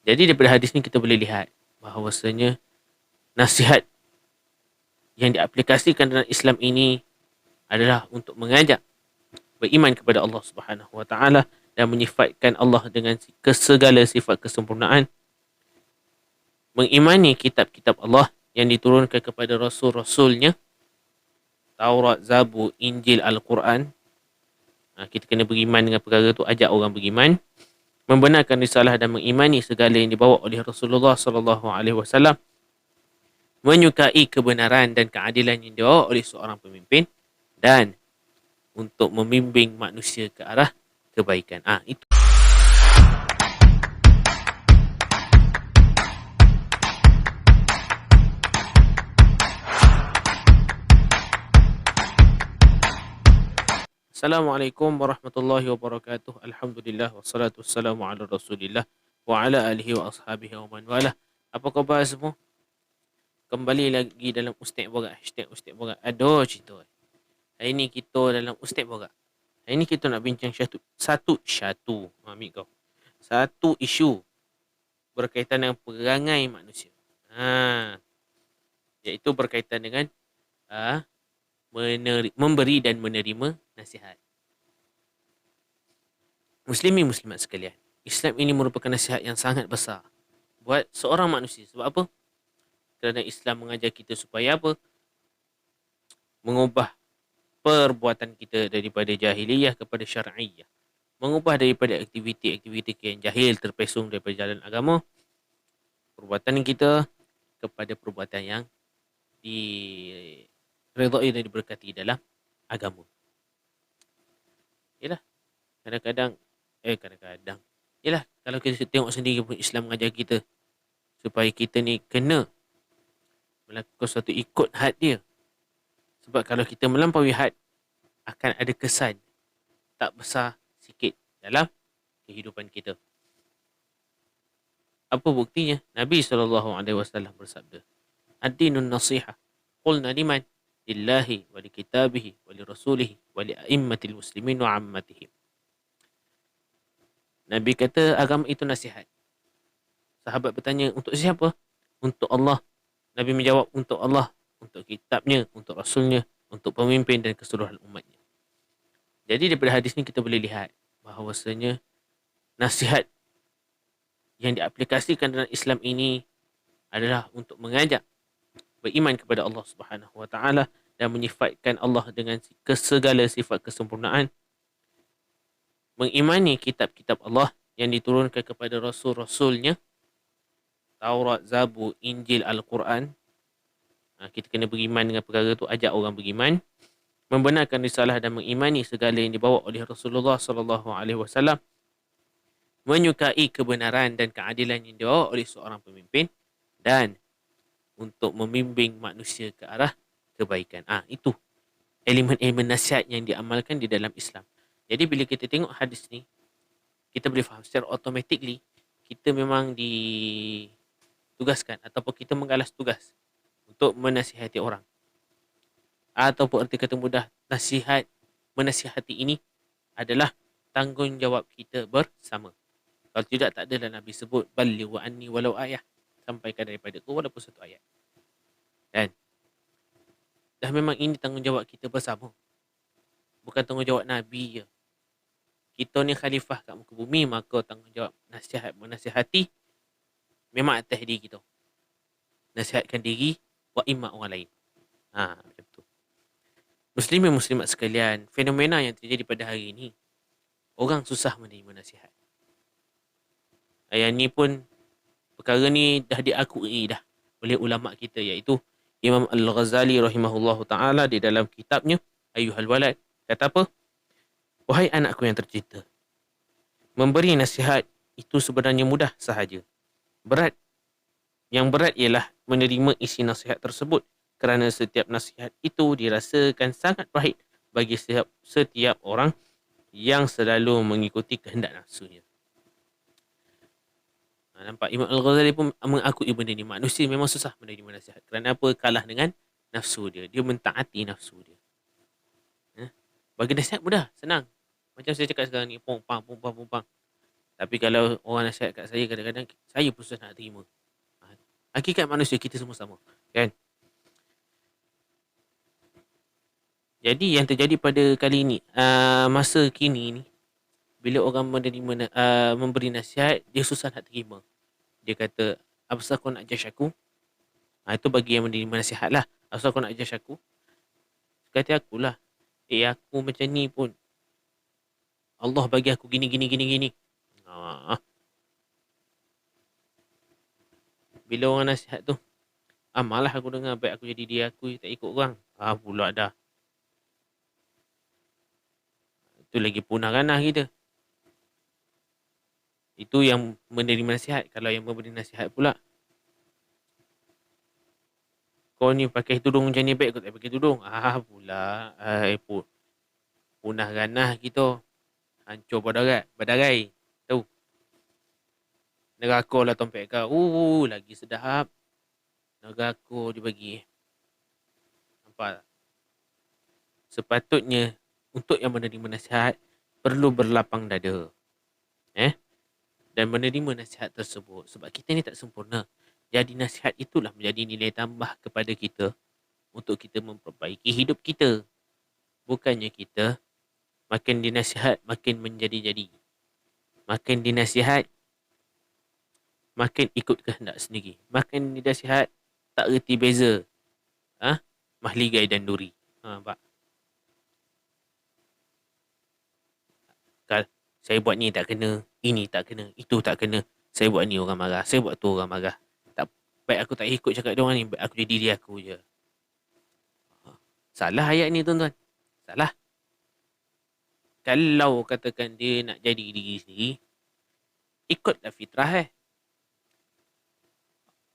Jadi daripada hadis ni kita boleh lihat bahawasanya nasihat yang diaplikasikan dalam Islam ini adalah untuk mengajak beriman kepada Allah Subhanahu Wa Taala dan menyifatkan Allah dengan segala sifat kesempurnaan, mengimani kitab-kitab Allah yang diturunkan kepada rasul-rasulnya, Taurat, Zabur, Injil, Al-Quran. Kita kena beriman dengan perkara itu, ajak orang beriman, membenarkan risalah dan mengimani segala yang dibawa oleh Rasulullah sallallahu alaihi wasallam, menyukai kebenaran dan keadilan yang dibawa oleh seorang pemimpin, dan untuk membimbing manusia ke arah kebaikan. Itu. Assalamualaikum warahmatullahi wabarakatuh. Alhamdulillah wassalatu wassalamu ala Rasulillah wa ala alihi wa ashabihi wa man walah. Apa khabar semua? Kembali lagi dalam Ustaz Borak, hashtag Ustaz Borak. Aduh cerita. Hari ni kita dalam Ustaz Borak. Hari ni kita nak bincang satu isu berkaitan dengan perangai manusia. Iaitu berkaitan dengan memberi dan menerima nasihat. Muslimin muslimat sekalian, Islam ini merupakan nasihat yang sangat besar buat seorang manusia. Sebab apa? Kerana Islam mengajar kita supaya apa? Mengubah perbuatan kita daripada jahiliyah kepada syar'iyah. Mengubah daripada aktiviti-aktiviti yang jahil terpesong daripada jalan agama, perbuatan kita kepada perbuatan yang diredai dan diberkati dalam agama. Yalah, kadang-kadang yalah, kalau kita tengok sendiri pun Islam mengajar kita supaya kita ni kena melakukan suatu ikut had dia. Sebab kalau kita melampaui had, akan ada kesan tak besar sikit dalam kehidupan kita. Apa buktinya? Nabi SAW bersabda, Ad-dinun nasihah. Qulna liman? Lillahi wa li kitabihi wa li rasulihi wa li a'immatil muslimin wa ammatihim. Nabi kata agama itu nasihat. Sahabat bertanya, untuk siapa? Untuk Allah. Nabi menjawab, untuk Allah, untuk kitabnya, untuk rasulnya, untuk pemimpin dan keseluruhan umatnya. Jadi daripada hadis ni kita boleh lihat bahawasanya nasihat yang diaplikasikan dalam Islam ini adalah untuk mengajak beriman kepada Allah Subhanahu Wa Taala dan menyifatkan Allah dengan segala sifat kesempurnaan, mengimani kitab-kitab Allah yang diturunkan kepada rasul-rasulnya, Taurat, Zabur, Injil, Al-Quran. Kita kena beriman dengan perkara itu, ajak orang beriman, membenarkan risalah dan mengimani segala yang dibawa oleh Rasulullah sallallahu alaihi wasallam, menyukai kebenaran dan keadilan yang dibawa oleh seorang pemimpin, dan untuk membimbing manusia ke arah kebaikan. Itu elemen-elemen nasihat yang diamalkan di dalam Islam. Jadi bila kita tengok hadis ni, kita boleh faham secara automatically kita memang ditugaskan ataupun kita mengalas tugas untuk menasihati orang. Ataupun erti kata mudah, menasihati ini adalah tanggungjawab kita bersama. Kalau tidak, tak adalah Nabi sebut ballighu anni walau ayah, sampaikan daripada ku walaupun satu ayat. Dan dah memang ini tanggungjawab kita bersama. Bukan tanggungjawab Nabi je. Kita ni khalifah kat muka bumi, maka tanggungjawab menasihati memang atas diri kita. Nasihatkan diri wa imma orang lain. Macam tu. Muslimin muslimat sekalian, fenomena yang terjadi pada hari ini, orang susah menerima nasihat. Yang ni pun, perkara ni dah diakui dah oleh ulama kita, iaitu Imam Al-Ghazali rahimahullahu ta'ala di dalam kitabnya Ayyuhal Walad, kata apa? Wahai anakku yang tercinta, memberi nasihat itu sebenarnya mudah sahaja. Yang berat ialah menerima isi nasihat tersebut, kerana setiap nasihat itu dirasakan sangat pahit bagi setiap orang yang selalu mengikuti kehendak nafsunya. Nampak, Imam Al-Ghazali pun mengakui benda ni. Manusia memang susah menerima nasihat. Kerana apa? Kalah dengan nafsu dia. Dia mentaati nafsu dia. Bagi nasihat mudah, senang. Macam saya cakap sekarang ni, pompang. Tapi kalau orang nasihat kat saya, kadang-kadang saya pun susah nak terima. Hakikat manusia kita semua sama, kan? Jadi yang terjadi pada kali ini, masa kini ni, bila orang memberi nasihat, dia susah nak terima. Dia kata, apa pasal kau nak judge aku? Itu bagi yang menerima nasihat lah. Apa pasal kau nak judge aku? Kata akulah, aku macam ni pun Allah bagi aku gini gini gini gini. Bila orang nasihat tu, malah aku dengar, baik aku jadi dia aku, tak ikut orang. Pula dah. Itu lagi punah ranah kita. Itu yang menerima nasihat. Kalau yang memberi nasihat pula, kau ni pakai tudung macam ni, baik kau tak pakai tudung. Pula. Punah ranah kita. Hancur badarai. Tahu? Neraka lah tompek kau. Lagi sedap. Neraka dia bagi. Nampak? Sepatutnya, untuk yang menerima nasihat, perlu berlapang dada. Dan menerima nasihat tersebut. Sebab kita ni tak sempurna. Jadi nasihat itulah menjadi nilai tambah kepada kita untuk kita memperbaiki hidup kita. Bukannya kita makin dinasihat, makin menjadi-jadi. Makin dinasihat, makin ikut kehendak sendiri. Makin dinasihat, tak reti beza. Mahligai dan duri. Nampak? Saya buat ni tak kena, ini tak kena, itu tak kena. Saya buat ni orang marah, saya buat tu orang marah. Tak, baik aku tak ikut cakap dia orang ni, baik aku jadi diri aku je. Salah ayat ni tuan-tuan. Salah. Kalau katakan dia nak jadi diri sendiri, ikutlah fitrah.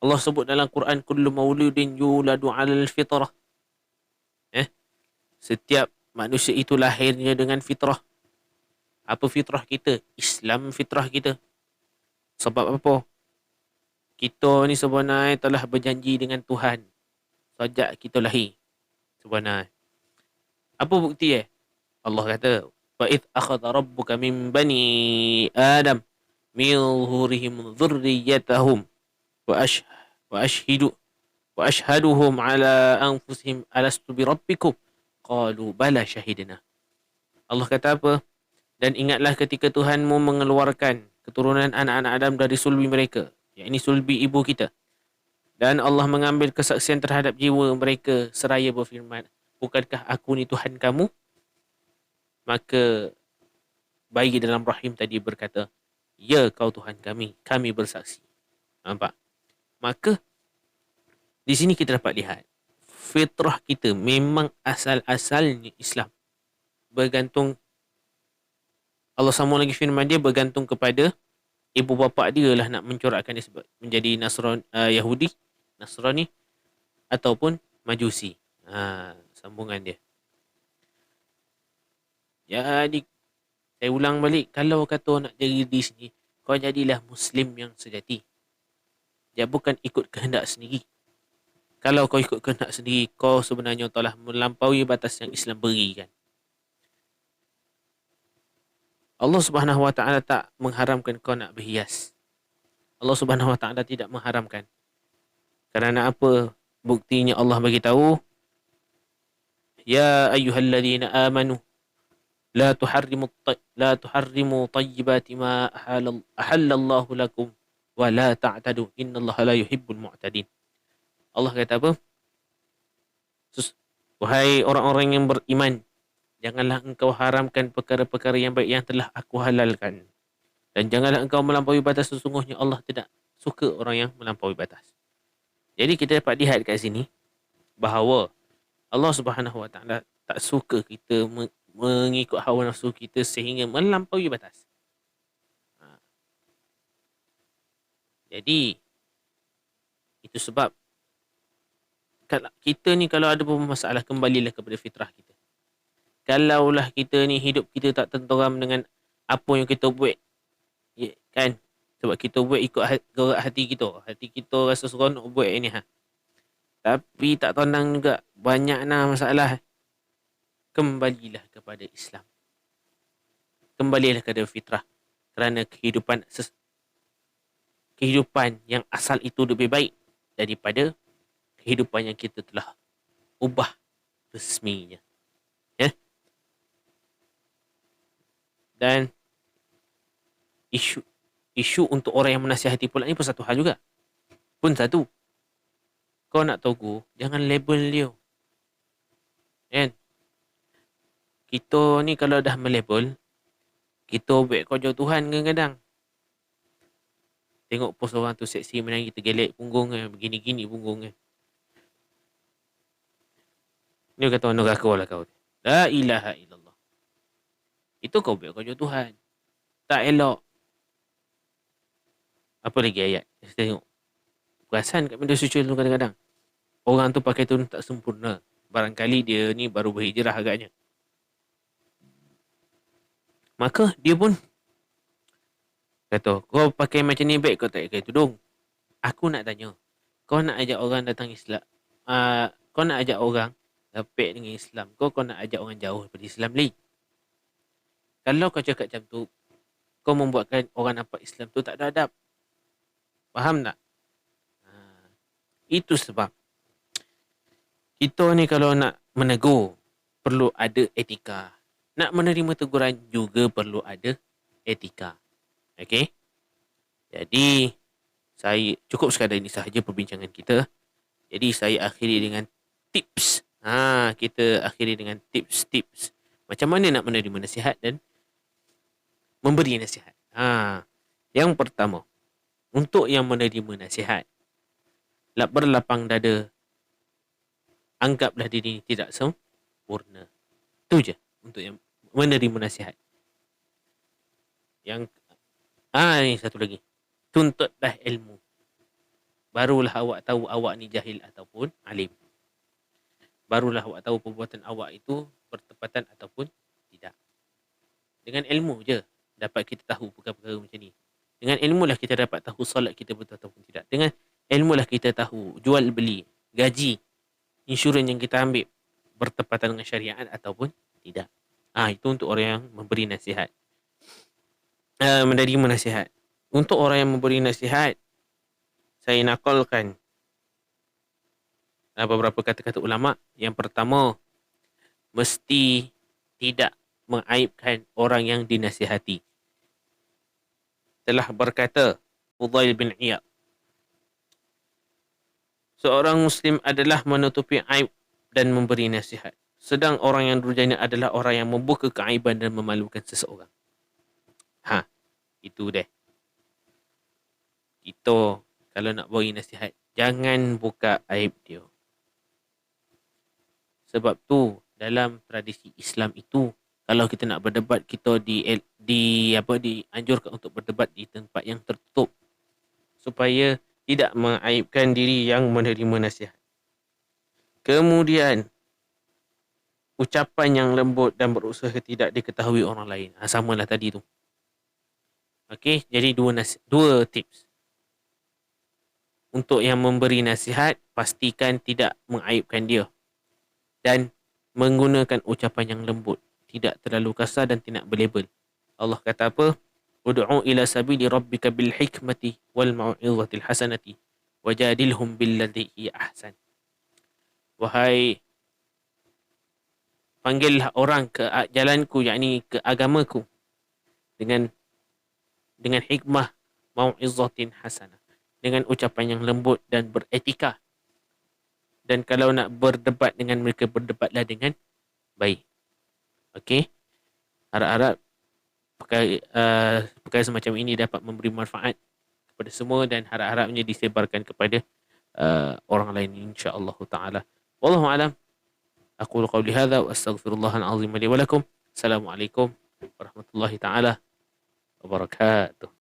Allah sebut dalam Quran, kullu mauludin yuladu 'alal fitrah. Setiap manusia itu lahirnya dengan fitrah. Apa fitrah kita? Islam fitrah kita. Sebab apa? Kita ni sebenarnya telah berjanji dengan Tuhan sejak kita lahir. Sebenarnya. Apa bukti Allah kata, wa id akhadha rabbuka min bani Adam min zuhurihim dhurriyyatahum wa ashhaduhum ala anfusihim alastu bi rabbikum qalu bala syahidna. Allah kata apa? Dan ingatlah ketika Tuhanmu mengeluarkan keturunan anak-anak Adam dari sulbi mereka, yakni sulbi ibu kita. Dan Allah mengambil kesaksian terhadap jiwa mereka seraya berfirman, bukankah aku ni Tuhan kamu? Maka bayi dalam rahim tadi berkata, ya kau Tuhan kami bersaksi. Nampak? Maka di sini kita dapat lihat, fitrah kita memang asal-asalnya Islam. Bergantung, Allah sambung lagi firman dia, bergantung kepada ibu bapa dia lah nak mencorakkan dia sebab menjadi Yahudi, Nasrani ataupun Majusi. Sambungan dia. Jadi saya ulang balik, kalau kata nak jadi diri sendiri, kau jadilah Muslim yang sejati. Dia bukan ikut kehendak sendiri. Kalau kau ikut kehendak sendiri, kau sebenarnya telah melampaui batas yang Islam berikan. Allah Subhanahu Wa Taala tak mengharamkan kau nak berhias. Allah Subhanahu Wa Taala tidak mengharamkan. Kerana apa? Buktinya Allah bagi tahu, ya ayyuhalladzina amanu la tuharrimu tayyibati ma ahallallahu lakum wa la ta'tadu innallaha la yuhibbul mu'tadin. Allah kata apa? Wahai orang-orang yang beriman, janganlah engkau haramkan perkara-perkara yang baik yang telah aku halalkan. Dan janganlah engkau melampaui batas, sesungguhnya Allah tidak suka orang yang melampaui batas. Jadi kita dapat lihat kat sini bahawa Allah Subhanahu Wa Taala tak suka kita mengikut hawa nafsu kita sehingga melampaui batas. Jadi itu sebab kita ni kalau ada beberapa masalah, kembalilah kepada fitrah kita. Kalaulah kita ni hidup kita tak tenteram dengan apa yang kita buat, kan? Sebab kita buat ikut gerak hati kita. Hati kita rasa seronok buat ini. Tapi tak tenang juga. Banyak masalah. Kembalilah kepada Islam. Kembalilah kepada fitrah. kerana kehidupan yang asal itu lebih baik daripada kehidupan yang kita telah ubah resminya. Ya? Dan isu isu untuk orang yang menasihati pula ni pun satu hal juga. Pun satu. Kau nak togo, jangan label dia. Kan? Kita ni kalau dah melabel, kita buat kau jauh Tuhan kadang-kadang. Tengok post orang tu seksi menang, kita gelek punggung kan, begini-gini punggung kan. Ni kata orang neraka lah kau. La ilaha illallah. Itu kau buat kau jauh Tuhan. Tak elok. Apa lagi ayat? Kita tengok. Perasan kat media sosial tu kadang-kadang. Orang tu pakai tudung tak sempurna. Barangkali dia ni baru berhijrah agaknya. Maka dia pun kata, kau pakai macam ni baik, kau tak pakai tudung. Aku nak tanya, kau nak ajak orang datang Islam, kau nak ajak orang dapat dengan Islam, kau nak ajak orang jauh daripada Islam lagi. Kalau kau cakap macam tu, kau membuatkan orang nampak Islam tu tak ada adab. Faham tak? Itu sebab kita ni kalau nak menegur, perlu ada etika. Nak menerima teguran juga perlu ada etika. Okey? Jadi, saya cukup sekadar ini sahaja perbincangan kita. Jadi, saya akhiri dengan tips. Kita akhiri dengan tips-tips. Macam mana nak menerima nasihat dan memberi nasihat. Yang pertama, untuk yang menerima nasihat, berlapang dada, anggaplah diri tidak sempurna. Itu je untuk yang menerima nasihat. Yang ini satu lagi. Tuntutlah ilmu. Barulah awak tahu awak ni jahil ataupun alim. Barulah awak tahu perbuatan awak itu bertepatan ataupun tidak. Dengan ilmu je dapat kita tahu perkara-perkara macam ni. Dengan ilmu lah kita dapat tahu solat kita betul ataupun tidak. Dengan ilmu lah kita tahu jual beli, gaji, insurans yang kita ambil bertepatan dengan syariat ataupun tidak. Itu untuk orang yang memberi nasihat. Menerima nasihat. Untuk orang yang memberi nasihat, saya nakalkan beberapa kata-kata ulama. Yang pertama, mesti tidak mengaibkan orang yang dinasihati. Telah berkata Fudail bin Iyad, seorang Muslim adalah menutupi aib dan memberi nasihat. Sedang orang yang durjana adalah orang yang membuka keaiban dan memalukan seseorang. Itu deh. Kita kalau nak beri nasihat, jangan buka aib dia. Sebab tu dalam tradisi Islam itu, kalau kita nak berdebat, kita dianjurkan untuk berdebat di tempat yang tertutup supaya tidak mengaibkan diri yang menerima nasihat. Kemudian ucapan yang lembut dan berusaha tidak diketahui orang lain. Samalah tadi tu. Okey, jadi dua tips. Untuk yang memberi nasihat, pastikan tidak mengaibkan dia dan menggunakan ucapan yang lembut, tidak terlalu kasar dan tidak berlabel. Allah kata apa? Ud'u ila sabili rabbika bil hikmati wal mau'izatil hasanati wajadilhum billati hi ahsan. Wahai, panggillah orang ke jalanku, yakni ke agamaku dengan hikmah, mau'izatin hasanah, dengan ucapan yang lembut dan beretika. Dan kalau nak berdebat dengan mereka, berdebatlah dengan baik. Okey? Harap-harap perkara semacam ini dapat memberi manfaat kepada semua dan harap-harapnya disebarkan kepada orang lain, insya-Allah taala. Wallahu a'lam. Aqulu qawli hadza wa astaghfirullahal azim li wa lakum. Assalamualaikum warahmatullahi taala wabarakatuh.